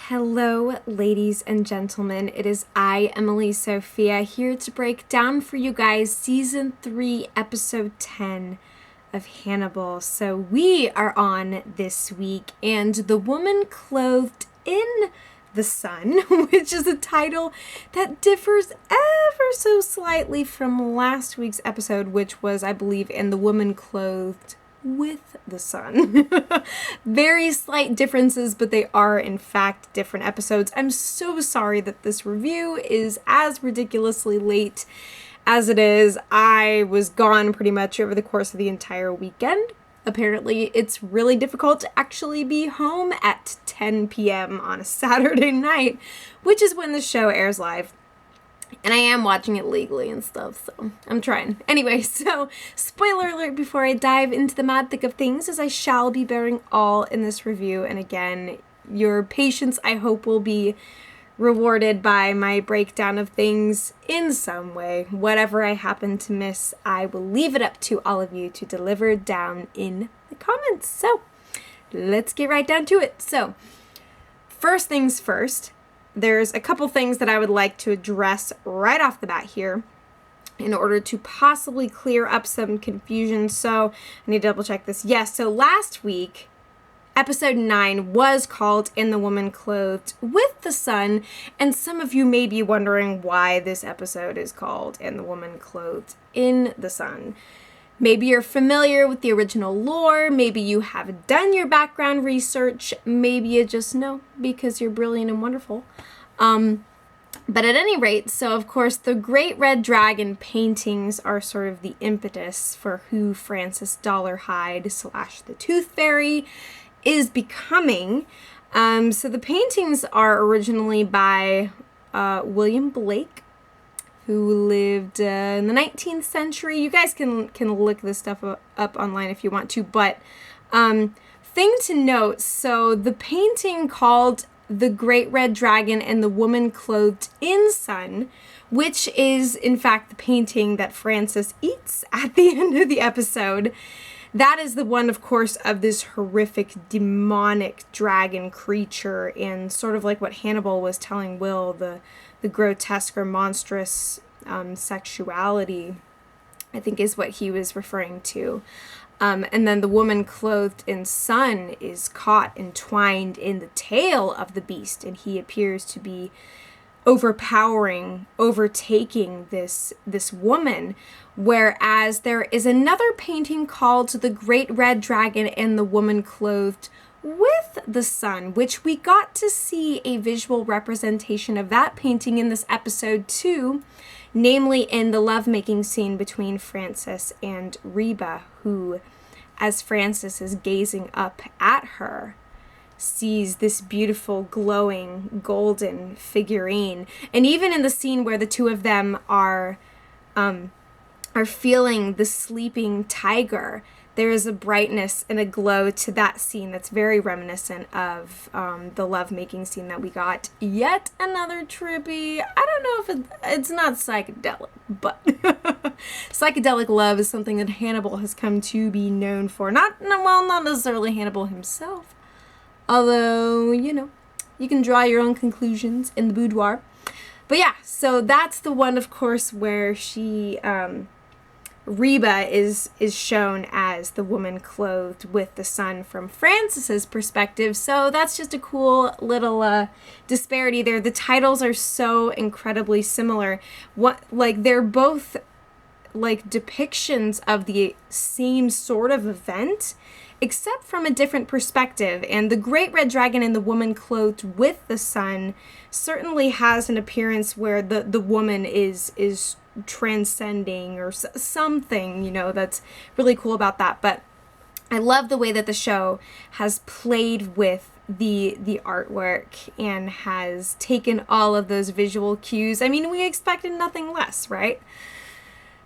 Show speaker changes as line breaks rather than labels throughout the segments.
Hello, ladies and gentlemen. It is I, Emily Sophia, here to break down for you guys Season 3, Episode 10 of Hannibal. So we are on this week, and The Woman Clothed in the Sun, which is a title that differs ever so slightly from last week's episode, which was, I believe, in The Woman Clothed with the Sun. Very slight differences, but they are in fact different episodes. I'm so sorry that this review is as ridiculously late as it is. I was gone pretty much over the course of the entire weekend. Apparently, it's really difficult to actually be home at 10 p.m. on a Saturday night, which is when the show airs live. And I am watching it legally and stuff, so I'm trying. Anyway, so spoiler alert before I dive into the mad thick of things, as I shall be bearing all in this review. And again, your patience, I hope, will be rewarded by my breakdown of things in some way. Whatever I happen to miss, I will leave it up to all of you to deliver down in the comments. So let's get right down to it. So first things first. There's a couple things that I would like to address right off the bat here in order to possibly clear up some confusion. So I need to double check this. Yes, so last week, episode 9 was called In the Woman Clothed with the Sun, and some of you may be wondering why this episode is called In the Woman Clothed in the Sun. Maybe you're familiar with the original lore, maybe you have done your background research, maybe you just know because you're brilliant and wonderful. But at any rate, so of course the Great Red Dragon paintings are sort of the impetus for who Francis Dollarhide / the Tooth Fairy is becoming. So the paintings are originally by William Blake, who lived in the 19th century. You guys can look this stuff up online if you want to, but thing to note, so the painting called The Great Red Dragon and the Woman Clothed in Sun, which is in fact the painting that Francis eats at the end of the episode, that is the one, of course, of this horrific demonic dragon creature, and sort of like what Hannibal was telling Will, the grotesque or monstrous sexuality, I think is what he was referring to. And then the woman clothed in sun is caught entwined in the tail of the beast, and he appears to be overpowering, overtaking this woman. Whereas there is another painting called The Great Red Dragon and the Woman Clothed with the Sun, which we got to see a visual representation of that painting in this episode too, namely in the lovemaking scene between Francis and Reba, who, as Francis is gazing up at her, sees this beautiful glowing golden figurine. And even in the scene where the two of them are feeling the sleeping tiger, there is a brightness and a glow to that scene that's very reminiscent of the lovemaking scene that we got. Yet another trippy, I don't know if it's not psychedelic, but psychedelic love is something that Hannibal has come to be known for. Not necessarily Hannibal himself, although, you can draw your own conclusions in the boudoir. But yeah, so that's the one, of course, where she... Reba is shown as the woman clothed with the sun from Francis's perspective, so that's just a cool little disparity there. The titles are so incredibly similar. They're both like depictions of the same sort of event, except from a different perspective. And the Great Red Dragon and the Woman Clothed with the Sun certainly has an appearance where the woman is transcending or something, that's really cool about that. But I love the way that the show has played with the artwork and has taken all of those visual cues. I mean, we expected nothing less, right?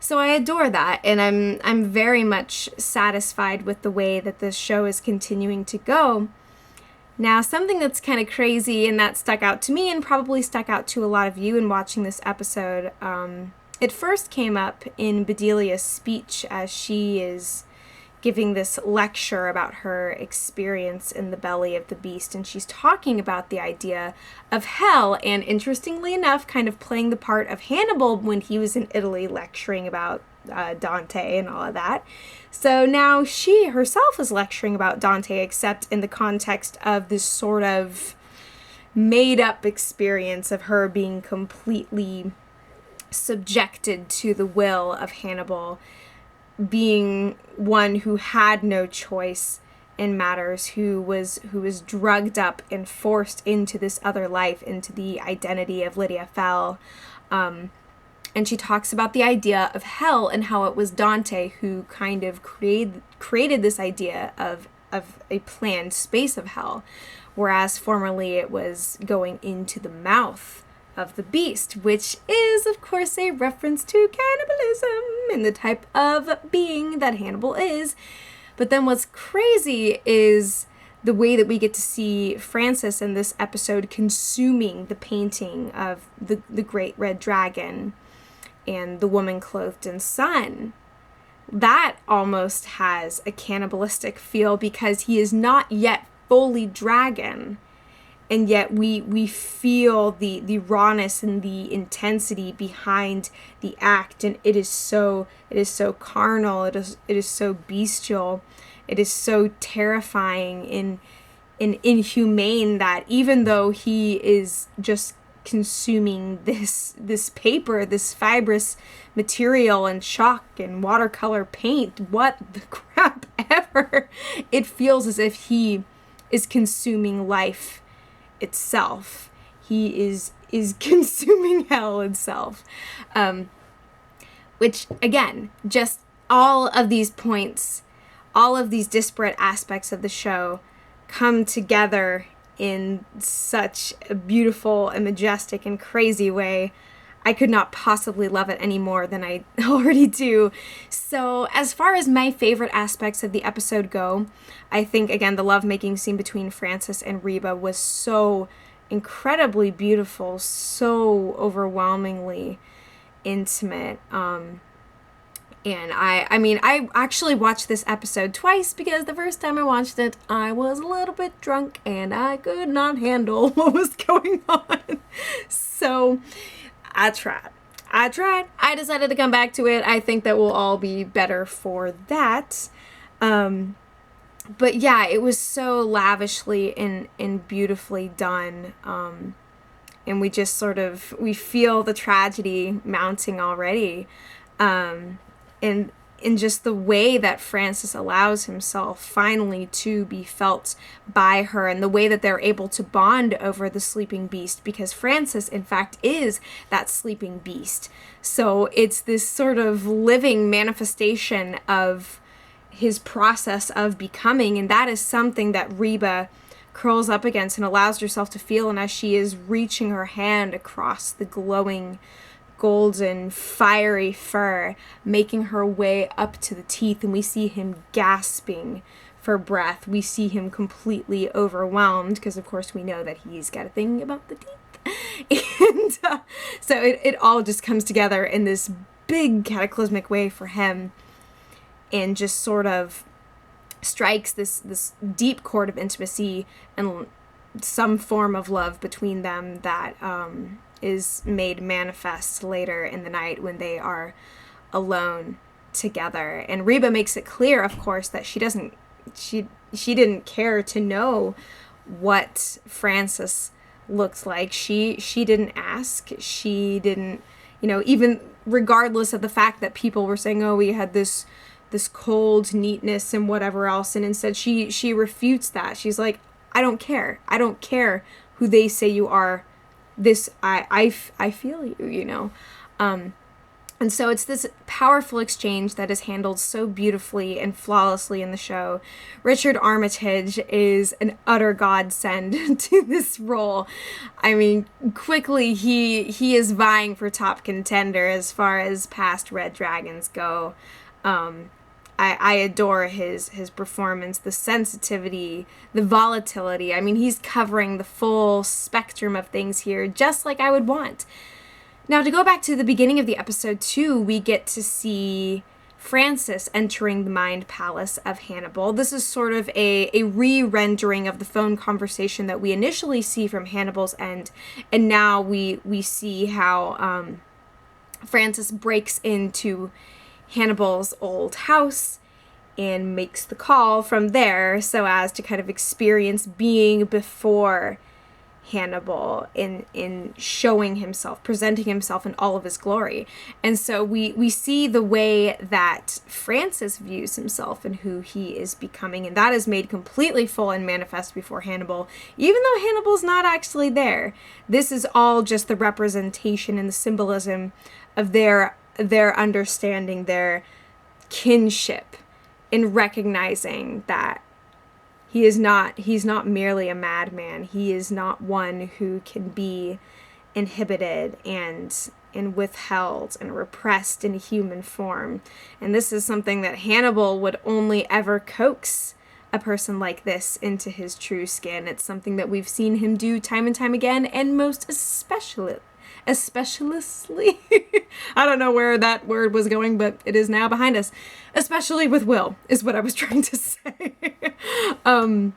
So I adore that, and I'm very much satisfied with the way that this show is continuing to go. Now, something that's kind of crazy and that stuck out to me and probably stuck out to a lot of you in watching this episode, it first came up in Bedelia's speech as she is giving this lecture about her experience in the belly of the beast, and she's talking about the idea of hell, and interestingly enough, kind of playing the part of Hannibal when he was in Italy lecturing about Dante and all of that. So now she herself is lecturing about Dante, except in the context of this sort of made-up experience of her being completely subjected to the will of Hannibal, being one who had no choice in matters, who was drugged up and forced into this other life, into the identity of Lydia Fell. And she talks about the idea of hell and how it was Dante who kind of created this idea of a planned space of hell, whereas formerly it was going into the mouth of the beast, which is, of course, a reference to cannibalism and the type of being that Hannibal is. But then what's crazy is the way that we get to see Francis in this episode consuming the painting of the great red dragon and the woman clothed in sun. That almost has a cannibalistic feel because he is not yet fully dragon, and yet we feel the rawness and the intensity behind the act, and it is so carnal, it is so bestial, it is so terrifying and inhumane that even though he is just consuming this paper, this fibrous material and chalk and watercolor paint, what the crap ever, it feels as if he is consuming life itself. He is consuming hell itself. Which, again, just all of these points, all of these disparate aspects of the show come together in such a beautiful and majestic and crazy way. I could not possibly love it any more than I already do. So as far as my favorite aspects of the episode go, I think, again, the lovemaking scene between Francis and Reba was so incredibly beautiful, so overwhelmingly intimate. And I actually watched this episode twice because the first time I watched it, I was a little bit drunk and I could not handle what was going on. So I tried. I decided to come back to it. I think that we'll all be better for that. But yeah, it was so lavishly and beautifully done. And we just we feel the tragedy mounting already. And in just the way that Francis allows himself finally to be felt by her, and the way that they're able to bond over the sleeping beast, because Francis, in fact, is that sleeping beast. So it's this sort of living manifestation of his process of becoming, and that is something that Reba curls up against and allows herself to feel, and as she is reaching her hand across the glowing golden fiery fur, making her way up to the teeth, and we see him gasping for breath. We see him completely overwhelmed because of course we know that he's got a thing about the teeth. And so it all just comes together in this big cataclysmic way for him, and just sort of strikes this deep chord of intimacy and some form of love between them that is made manifest later in the night when they are alone together. And Reba makes it clear, of course, that she didn't care to know what Francis looked like. She didn't ask. She didn't, even regardless of the fact that people were saying, oh, we had this cold neatness and whatever else, and instead she refutes that. She's like, I don't care who they say you are. This I feel you. And so it's this powerful exchange that is handled so beautifully and flawlessly in the show. Richard Armitage is an utter godsend to this role. I mean, quickly he is vying for top contender as far as past Red Dragons go. I adore his performance, the sensitivity, the volatility. I mean, he's covering the full spectrum of things here, just like I would want. Now, to go back to the beginning of the episode too, we get to see Francis entering the mind palace of Hannibal. This is sort of a re-rendering of the phone conversation that we initially see from Hannibal's end, and now we see how Francis breaks into Hannibal's old house and makes the call from there so as to kind of experience being before Hannibal in showing himself, presenting himself in all of his glory. And so we see the way that Francis views himself and who he is becoming, and that is made completely full and manifest before Hannibal, even though Hannibal's not actually there. This is all just the representation and the symbolism of their understanding, their kinship, in recognizing that he's not merely a madman. He is not one who can be inhibited and withheld and repressed in human form. And this is something that Hannibal would only ever coax a person like this into his true skin. It's something that we've seen him do time and time again, and most especially I don't know where that word was going, but it is now behind us. Especially with Will, is what I was trying to say. But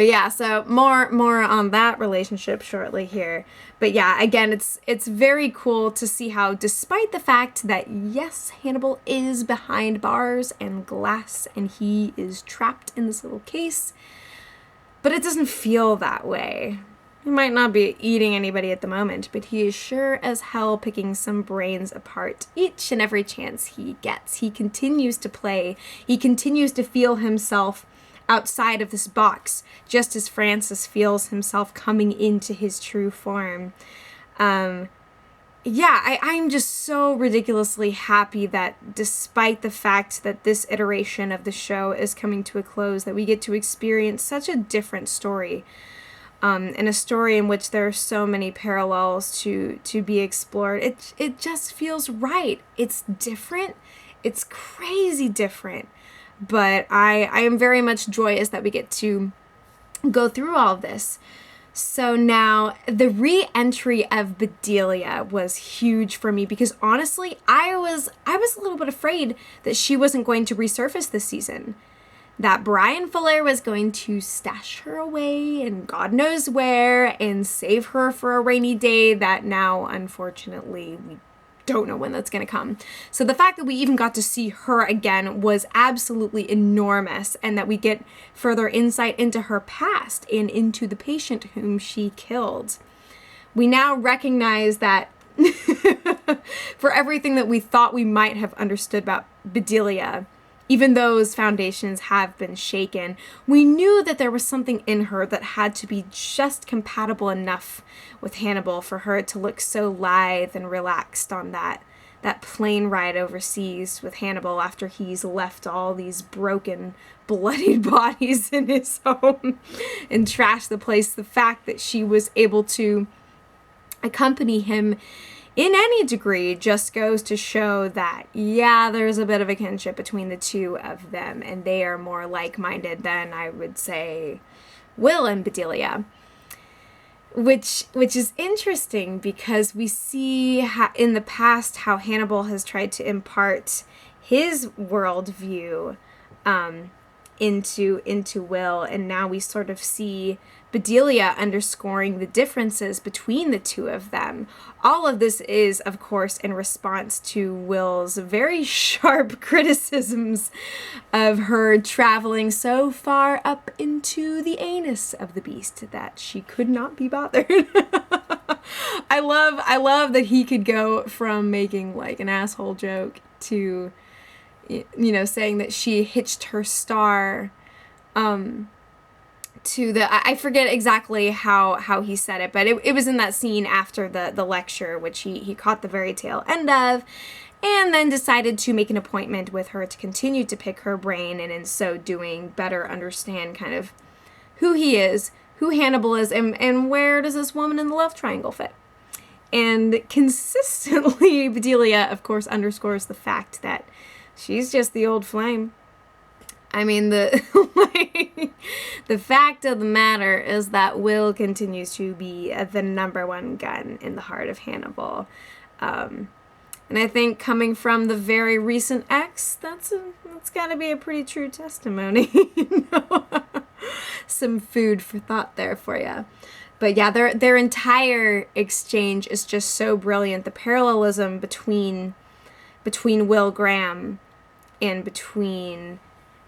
yeah, so more on that relationship shortly here. But yeah, again, it's very cool to see how, despite the fact that, yes, Hannibal is behind bars and glass and he is trapped in this little case, but it doesn't feel that way. He might not be eating anybody at the moment, but he is sure as hell picking some brains apart each and every chance he gets. He continues to play. He continues to feel himself outside of this box, just as Francis feels himself coming into his true form. I'm just so ridiculously happy that despite the fact that this iteration of the show is coming to a close, that we get to experience such a different story. And a story in which there are so many parallels to be explored. It just feels right. It's different. It's crazy different. But I am very much joyous that we get to go through all of this. So now, the re-entry of Bedelia was huge for me because honestly, I was a little bit afraid that she wasn't going to resurface this season. That Brian Fuller was going to stash her away and God knows where and save her for a rainy day that now, unfortunately, we don't know when that's going to come. So the fact that we even got to see her again was absolutely enormous, and that we get further insight into her past and into the patient whom she killed. We now recognize that for everything that we thought we might have understood about Bedelia, even those foundations have been shaken, we knew that there was something in her that had to be just compatible enough with Hannibal for her to look so lithe and relaxed on that plane ride overseas with Hannibal after he's left all these broken, bloodied bodies in his home and trashed the place. The fact that she was able to accompany him in any degree just goes to show that, yeah, there's a bit of a kinship between the two of them, and they are more like-minded than, I would say, Will and Bedelia. Which is interesting because we see in the past how Hannibal has tried to impart his worldview into Will, and now we sort of see Bedelia underscoring the differences between the two of them. All of this is, of course, in response to Will's very sharp criticisms of her traveling so far up into the anus of the beast that she could not be bothered. I love that he could go from making like an asshole joke to, saying that she hitched her star, to I forget exactly how he said it, but it was in that scene after the lecture, which he caught the very tail end of, and then decided to make an appointment with her to continue to pick her brain, and in so doing better understand kind of who he is, who Hannibal is, and where does this woman in the love triangle fit. And consistently, Bedelia, of course, underscores the fact that she's just the old flame. I mean, the fact of the matter is that Will continues to be the number one gun in the heart of Hannibal. And And I think coming from the very recent ex, that's got to be a pretty true testimony. You know? Some food for thought there for you. But yeah, their entire exchange is just so brilliant. The parallelism between Will Graham and between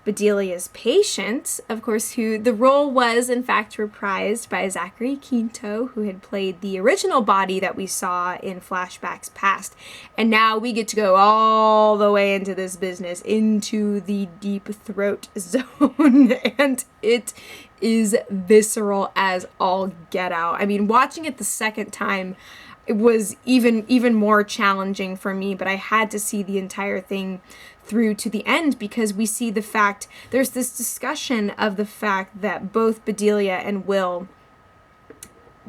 Bedelia's patient, of course, who the role was in fact reprised by Zachary Quinto, who had played the original body that we saw in flashbacks past. And now we get to go all the way into this business, into the deep throat zone. And it is visceral as all get out. I mean, watching it the second time, it was even more challenging for me, but I had to see the entire thing through to the end, because we see the fact, there's this discussion of the fact that both Bedelia and Will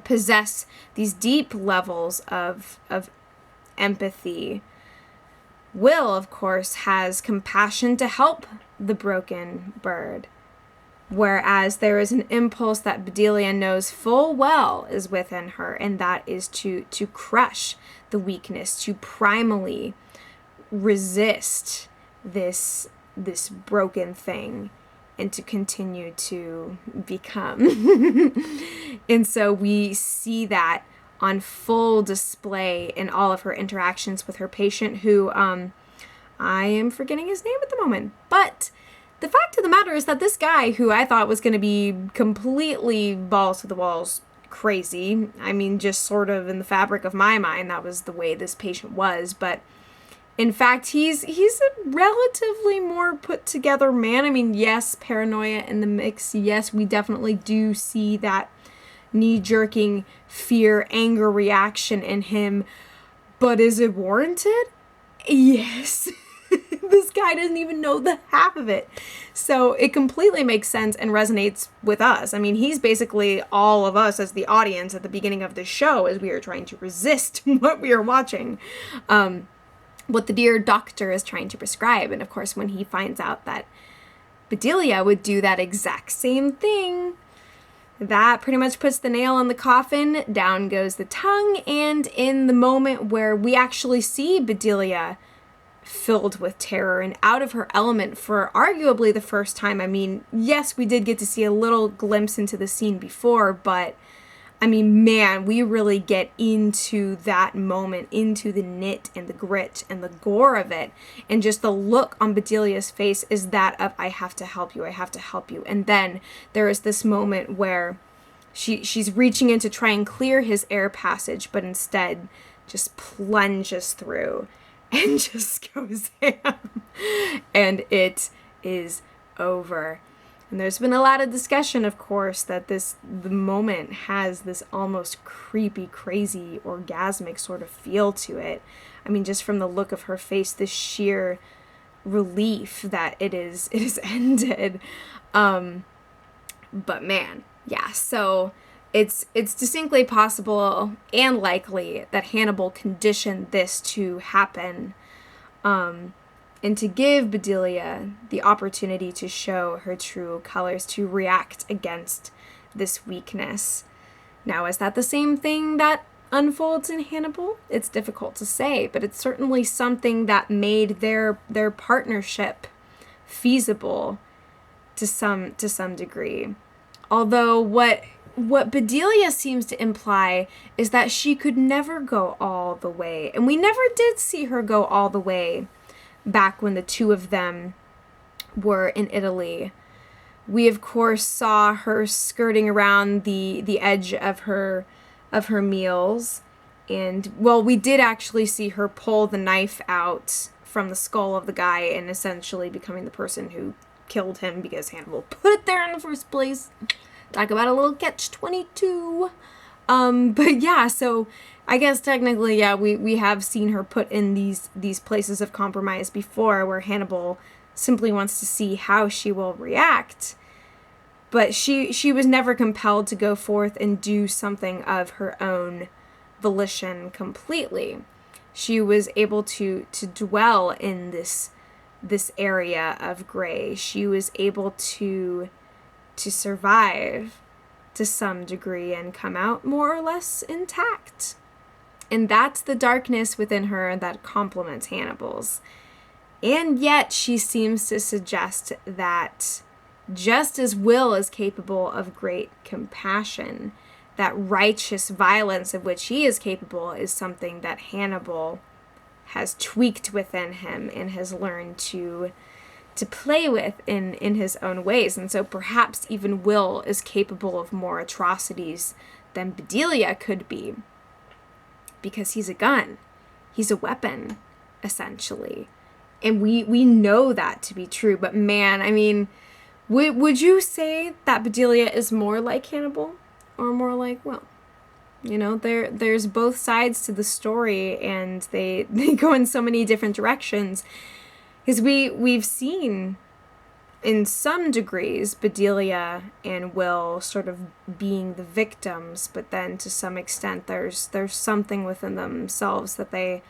possess these deep levels of empathy. Will, of course, has compassion to help the broken bird, whereas there is an impulse that Bedelia knows full well is within her, and that is to crush the weakness, to primally resist this broken thing, and to continue to become. And so we see that on full display in all of her interactions with her patient, who I am forgetting his name at the moment, but the fact of the matter is that this guy, who I thought was going to be completely balls to the walls crazy, I mean, just sort of in the fabric of my mind, that was the way this patient was, but in fact, he's a relatively more put together man. I mean, yes, paranoia in the mix. Yes, we definitely do see that knee-jerking fear, anger reaction in him, but is it warranted? Yes. This guy doesn't even know the half of it. So it completely makes sense and resonates with us. I mean, he's basically all of us as the audience at the beginning of the show, as we are trying to resist what we are watching, what the dear doctor is trying to prescribe. And of course, when he finds out that Bedelia would do that exact same thing, that pretty much puts the nail in the coffin. Down goes the tongue. And in the moment where we actually see Bedelia filled with terror and out of her element for arguably the first time. I mean, yes, we did get to see a little glimpse into the scene before, but I mean, man, we really get into that moment, into the knit and the grit and the gore of it. And just the look on Bedelia's face is that of, I have to help you, I have to help you. And then there is this moment where she's reaching in to try and clear his air passage, but instead just plunges through and just goes ham. And it is over. And there's been a lot of discussion, of course, that the moment has this almost creepy, crazy, orgasmic sort of feel to it. I mean, just from the look of her face, the sheer relief that it is ended. But man, yeah, so it's distinctly possible and likely that Hannibal conditioned this to happen, and to give Bedelia the opportunity to show her true colors, to react against this weakness. Now, is that the same thing that unfolds in Hannibal? It's difficult to say, but it's certainly something that made their partnership feasible to some degree. Although what Bedelia seems to imply is that she could never go all the way, and we never did see her go all the way back when the two of them were in Italy. We, of course, saw her skirting around the edge of her meals. And, well, we did actually see her pull the knife out from the skull of the guy and essentially becoming the person who killed him because Hannibal put it there in the first place. Talk about a little catch-22. But yeah, so I guess technically, yeah, we have seen her put in these places of compromise before, where Hannibal simply wants to see how she will react. But she was never compelled to go forth and do something of her own volition completely. She was able to dwell in this area of gray. She was able to survive to some degree and come out more or less intact. And that's the darkness within her that complements Hannibal's. And yet she seems to suggest that just as Will is capable of great compassion, that righteous violence of which he is capable is something that Hannibal has tweaked within him and has learned to play with in his own ways. And so perhaps even Will is capable of more atrocities than Bedelia could be, because he's a gun. He's a weapon, essentially. And we know that to be true. But man, I mean, would you say that Bedelia is more like Hannibal or more like Will? You know, there's both sides to the story, and they go in so many different directions. Because we've seen, in some degrees, Bedelia and Will sort of being the victims, but then to some extent there's something within themselves that they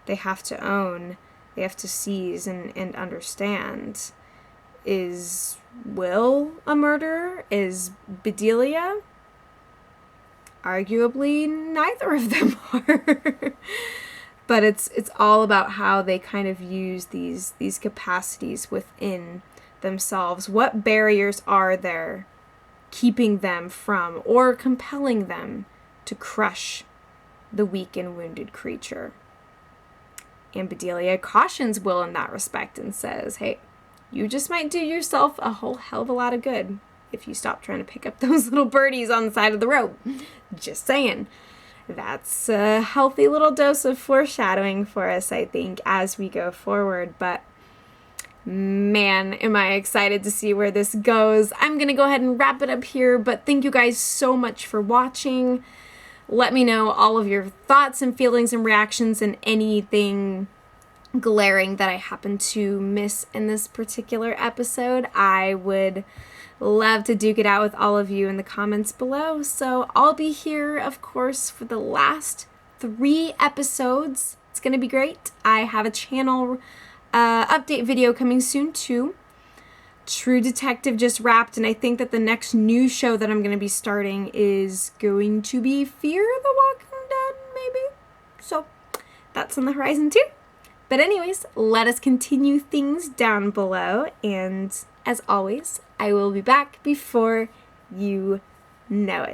have to own, they have to seize and understand. Is Will a murderer? Is Bedelia? Arguably, neither of them are. But it's all about how they kind of use these capacities within themselves. What barriers are there keeping them from or compelling them to crush the weak and wounded creature? And Bedelia cautions Will in that respect and says, hey, you just might do yourself a whole hell of a lot of good if you stop trying to pick up those little birdies on the side of the road. Just saying. That's a healthy little dose of foreshadowing for us, I think, as we go forward. But man, am I excited to see where this goes. I'm going to go ahead and wrap it up here, but thank you guys so much for watching. Let me know all of your thoughts and feelings and reactions and anything glaring that I happen to miss in this particular episode. I would love to duke it out with all of you in the comments below. So I'll be here, of course, for the last 3 episodes. It's going to be great. I have a channel update video coming soon too. True Detective just wrapped, and I think that the next new show that I'm going to be starting is going to be Fear the Walking Dead, maybe? So that's on the horizon too. But anyways, let us continue things down below, and as always, I will be back before you know it.